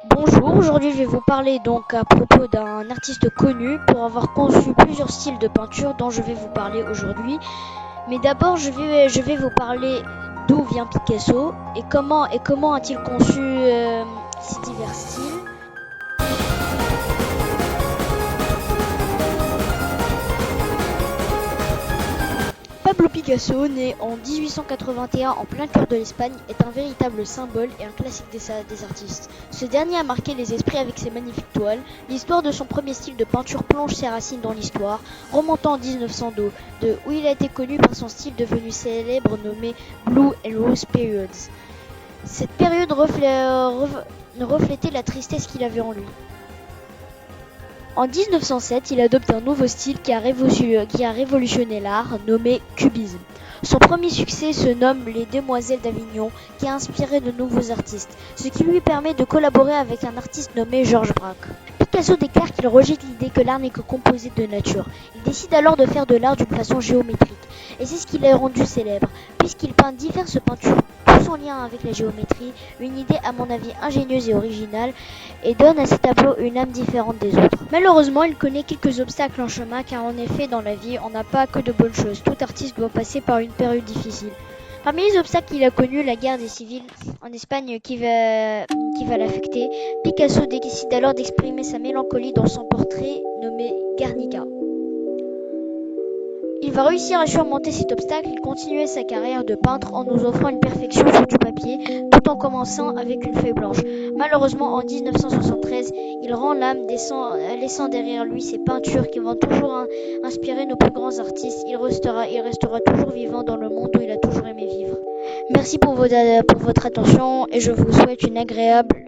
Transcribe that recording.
Bonjour, aujourd'hui je vais vous parler donc à propos d'un artiste connu pour avoir conçu plusieurs styles de peinture dont je vais vous parler aujourd'hui. Mais d'abord je vais vous parler d'où vient Picasso et comment a-t-il conçu ces divers styles. Pablo Picasso, né en 1881 en plein cœur de l'Espagne, est un véritable symbole et un classique des artistes. Ce dernier a marqué les esprits avec ses magnifiques toiles. L'histoire de son premier style de peinture plonge ses racines dans l'histoire, remontant en 1902, où il a été connu par son style devenu célèbre nommé Blue and Rose Periods. Cette période reflétait la tristesse qu'il avait en lui. En 1907, il adopte un nouveau style qui a révolutionné l'art, nommé cubisme. Son premier succès se nomme Les Demoiselles d'Avignon, qui a inspiré de nouveaux artistes, ce qui lui permet de collaborer avec un artiste nommé Georges Braque. Picasso déclare qu'il rejette l'idée que l'art n'est que composé de nature. Il décide alors de faire de l'art d'une façon géométrique, et c'est ce qui l'a rendu célèbre, puisqu'il peint diverses peintures, tous en lien avec la géométrie, une idée à mon avis ingénieuse et originale, et donne à ses tableaux une âme différente des autres. Malheureusement, il connaît quelques obstacles en chemin, car en effet, dans la vie, on n'a pas que de bonnes choses. Tout artiste doit passer par une période difficile. Parmi les obstacles qu'il a connus, la guerre des civils en Espagne qui va l'affecter, Picasso décide alors d'exprimer sa mélancolie dans son portrait nommé Guernica. Il va réussir à surmonter cet obstacle et continuer sa carrière de peintre en nous offrant une perfection sur du papier, tout en commençant avec une feuille blanche. Malheureusement, en 1973, il rend l'âme, laissant derrière lui ses peintures qui vont toujours inspirer nos plus grands artistes. Il restera toujours vivant dans le monde où il a toujours aimé vivre. Merci pour votre attention et je vous souhaite une agréable